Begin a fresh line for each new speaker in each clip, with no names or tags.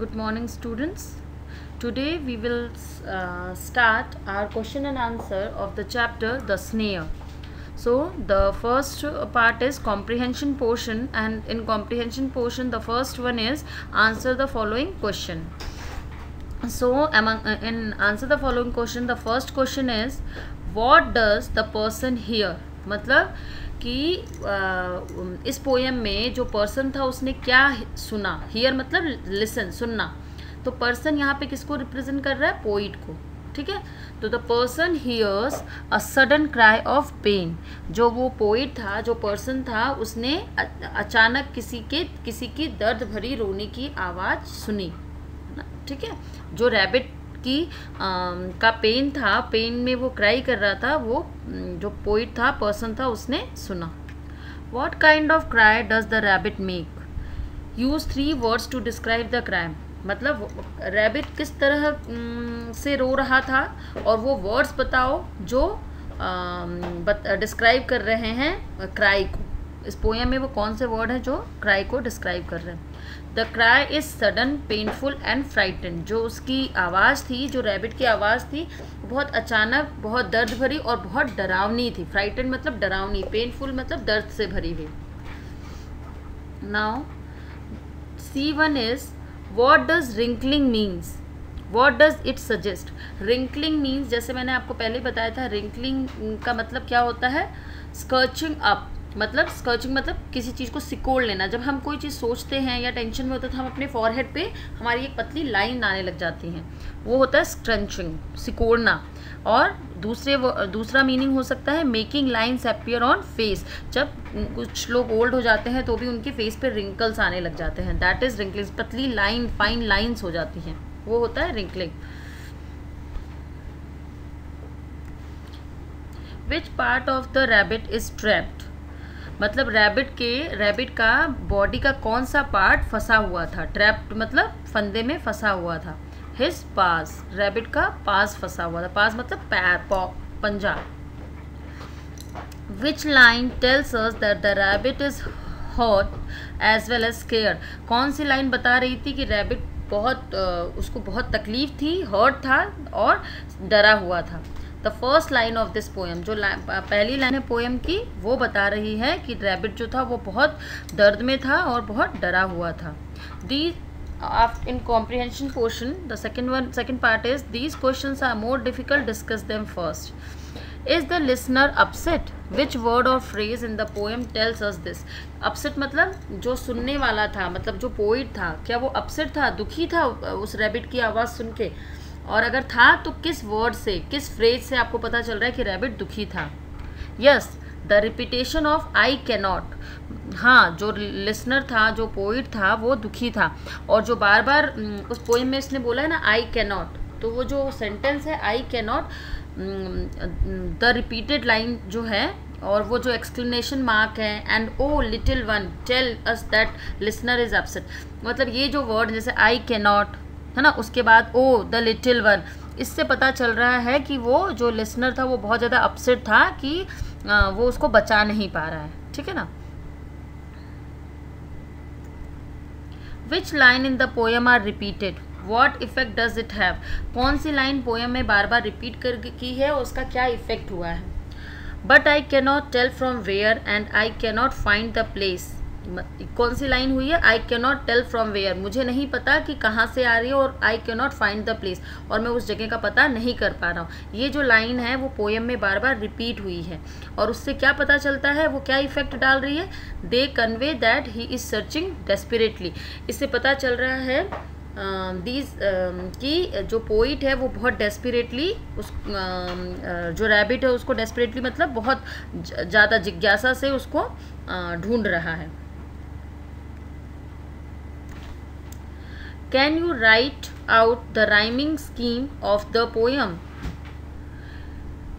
Good morning, students. Today we will start our question and answer of the chapter The Snare. So the first part is comprehension portion, and in comprehension portion the first one is answer the following question. So in answer the following question, the first question is what does the person hear? मतलब कि इस poem में जो person था उसने क्या सुना. Here मतलब लिसन, सुनना. तो पर्सन यहाँ पे किसको रिप्रेजेंट कर रहा है? पोइट को. ठीक है. तो the person hears a sudden cry of pain. जो वो पोइट था, जो पर्सन था, उसने अचानक किसी की दर्द भरी रोने की आवाज़ सुनी. ठीक है. जो रैबिट की का पेन था, पेन में वो क्राई कर रहा था, वो जो पोइट था, पर्सन था, उसने सुना. What kind of cry does the rabbit make? Use 3 words to describe the crime. मतलब रैबिट किस तरह से रो रहा था, और वो वर्ड्स बताओ जो डिस्क्राइब कर रहे हैं क्राई को. इस पोएम में वो कौन से वर्ड हैं जो क्राई को डिस्क्राइब कर रहे हैं? The cry is sudden, painful and frightened. जो उसकी आवाज़ थी, जो रैबिट की आवाज़ थी, बहुत अचानक, बहुत दर्द भरी और बहुत डरावनी थी. फ्राइटेंड मतलब डरावनी, पेनफुल मतलब दर्द से भरी हुई. Now C1 is what does wrinkling means? What does it suggest? Wrinkling means, जैसे मैंने आपको पहले बताया था, रिंकलिंग का मतलब क्या होता है? स्कर्चिंग अप. मतलब स्कर्चिंग मतलब किसी चीज़ को सिकोड़ लेना. जब हम कोई चीज़ सोचते हैं या टेंशन में होते हैं तो हम अपने फॉरहेड पे हमारी एक पतली लाइन आने लग जाती हैं, वो होता है स्क्रंचिंग, सिकोड़ना. और दूसरा मीनिंग हो सकता है making lines appear on face. जब कुछ लोग ओल्ड हो जाते हैं तो भी उनके फेस पे रिंकल्स आने लग जाते हैं, दैट इज़ रिंकलिंग. पतली लाइन, फाइन लाइन्स हो जाती हैं, वो होता है wrinkling. Which part of the rabbit is trapped? मतलब रैबिट का बॉडी का कौन सा पार्ट फंसा हुआ था? ट्रैप्ड मतलब फंदे में फंसा हुआ था. हिज पास, रैबिट का पास फंसा हुआ था. पास मतलब पैर, पंजा. Which line tells us that the rabbit is hurt as well as scared? कौन सी लाइन बता रही थी कि रैबिट उसको बहुत तकलीफ थी, हर्ट था और डरा हुआ था? The first line of this poem, जो पहली लाइन है पोएम की, वो बता रही है कि रैबिट जो था वो बहुत दर्द में था और बहुत डरा हुआ था. In comprehension portion, the second part is these questions are more difficult. Discuss them first. Is the listener upset? Which word or phrase in the poem tells us this? Upset मतलब जो सुनने वाला था, मतलब जो पोइट था, क्या वो upset था, दुखी था उस रैबिट की आवाज़ सुन के? और अगर था तो किस वर्ड से, किस फ्रेज से आपको पता चल रहा है कि रैबिट दुखी था? Yes, the repetition of I cannot. हाँ, जो लिसनर था, जो पोइट था, वो दुखी था. और जो बार बार उस पोएम में इसने बोला है ना आई कैनॉट, तो वो जो सेंटेंस है I cannot, the repeated line जो है, और वो जो एक्सक्लेमेशन मार्क है, and O little one tell us that listener is upset. मतलब ये जो वर्ड जैसे आई कैनॉट है ना, उसके बाद ओ द लिटिल वन, इससे पता चल रहा है कि वो जो लिसनर था वो बहुत ज़्यादा अपसेट था कि वो उसको बचा नहीं पा रहा है. ठीक है ना. Which line in the poem are repeated? What effect does it have? कौन सी लाइन पोएम में बार बार रिपीट कर की है और उसका क्या इफेक्ट हुआ है? But I cannot tell from where and I cannot find the place. कौन सी लाइन हुई है? I cannot tell from where, मुझे नहीं पता कि कहाँ से आ रही है, और आई कैनॉट फाइंड द प्लेस, और मैं उस जगह का पता नहीं कर पा रहा हूँ. ये जो लाइन है वो पोएम में बार बार रिपीट हुई है, और उससे क्या पता चलता है, वो क्या इफेक्ट डाल रही है? They convey that he is searching desperately. इससे पता चल रहा है कि जो पोइट है वो बहुत डेस्परेटली जो रैबिट है उसको डेस्परेटली मतलब बहुत ज़्यादा जिज्ञासा से उसको ढूंढ रहा है. Can you write out the rhyming scheme of the poem?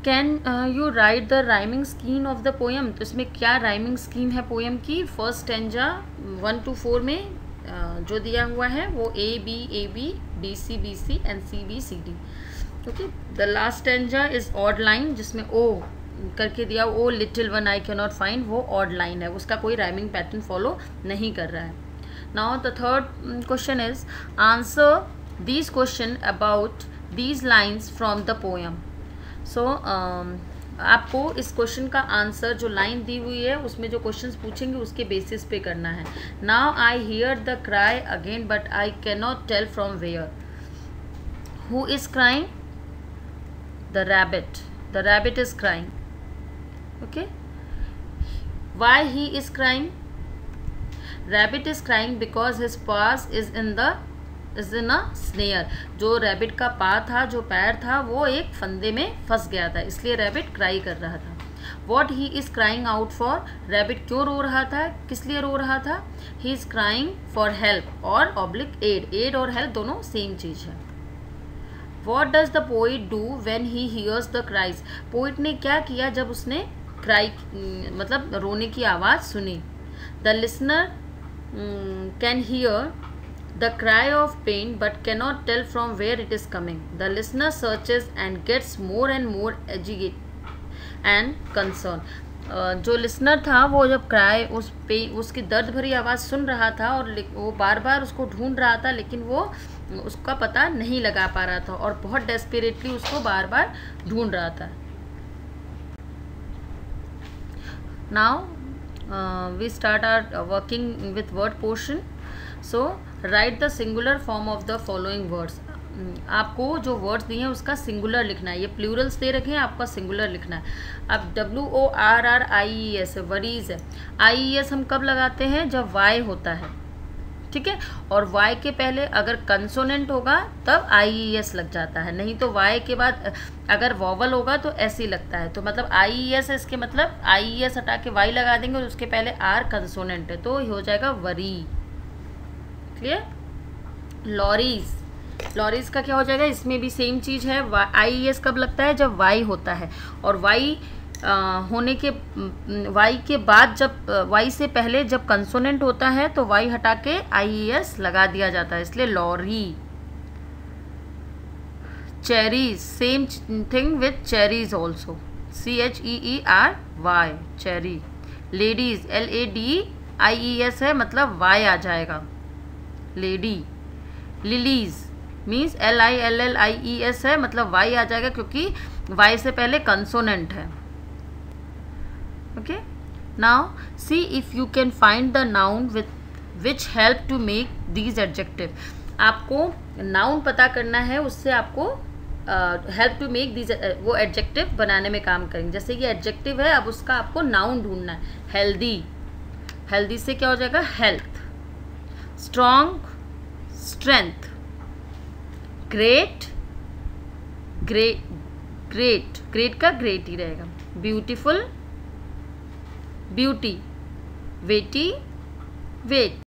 Can you write the rhyming scheme of the poem? तो इसमें क्या rhyming scheme है पोएम की? फर्स्ट स्टेंजा 1 to 4 में जो दिया हुआ है वो A B A B B C B C and C B C D. Okay. The last stanza is odd line, जिसमें ओ करके दिया, O little one I can not find, वो ऑड लाइन है, उसका कोई राइमिंग पैटर्न फॉलो नहीं कर रहा है. Now the third question is answer these question about these lines from the poem. So आपको इस क्वेश्चन का आंसर जो लाइन दी हुई है उसमें जो क्वेश्चंस पूछेंगे उसके बेसिस पे करना है. Now I hear the cry again but I can not tell from where. Who is crying? The rabbit. The rabbit is crying. Okay. Why he is crying? Rabbit is crying because his paws is in a snare. जो रैबिट का था, जो पैर था, वो एक फंदे में फंस गया था, इसलिए रैबिट क्राई कर रहा था. What he is crying out for? Rabbit क्यों रो रहा था, किस लिए रो रहा था? ही इज क्राइंग फॉर हेल्प और ऑब्लिक एड. एड और हेल्प दोनों सेम चीज है. What does the poet do when he hears the cries? Poet ने क्या किया जब उसने क्राई मतलब रोने की आवाज़ सुनी? The listener can hear the cry of pain but cannot tell from where it is coming. The listener searches and gets more and more agitated and concerned. जो लिसनर था वो जब क्राई उसकी दर्द भरी आवाज़ सुन रहा था और वो बार बार उसको ढूंढ रहा था, लेकिन वो उसका पता नहीं लगा पा रहा था और बहुत डेस्परेटली उसको बार बार ढूंढ रहा था. Now we start our working with word portion. So right the singular form of the following words. आपको जो वर्ड्स दिए हैं उसका सिंगुलर लिखना है. ये प्लूरल्स दे रखे हैं, आपका सिंगुलर लिखना है. अब WORRIES वरीज है. IES हम कब लगाते हैं? जब वाई होता है, ठीक है. और वाई के पहले अगर कंसोनेंट होगा तब IES लग जाता है, नहीं तो वाई के बाद अगर वॉवल होगा तो ऐसे ही लगता है. तो मतलब IES है, इसके मतलब IES हटा के वाई लगा देंगे और उसके पहले आर कंसोनेंट है तो हो जाएगा वरी. क्लियर? लॉरीज. लॉरीज का क्या हो जाएगा? इसमें भी सेम चीज़ है. IES कब लगता है? जब वाई होता है. और वाई होने के वाई के बाद जब वाई से पहले जब कंसोनेंट होता है तो वाई हटा के IES लगा दिया जाता है, इसलिए lorry. Cherries. Same thing with cherries also. CHEERY. Cherry. Ladies. LADIES है, मतलब वाई आ जाएगा, लेडी. लिलीज मीन्स LILLIES है, मतलब वाई आ जाएगा क्योंकि वाई से पहले कंसोनेंट है. Okay. Now see if you can find the noun which help to make these adjective. आपको नाउन पता करना है, उससे आपको हेल्प टू मेक दीज वो एडजेक्टिव बनाने में काम करेंगे. जैसे ये एडजेक्टिव है, अब उसका आपको नाउन ढूंढना है. हेल्दी. हेल्दी से क्या हो जाएगा? Health. Strong, strength. Great, great. Great का ग्रेट ही रहेगा. Beautiful, beauty. Weighty, wait.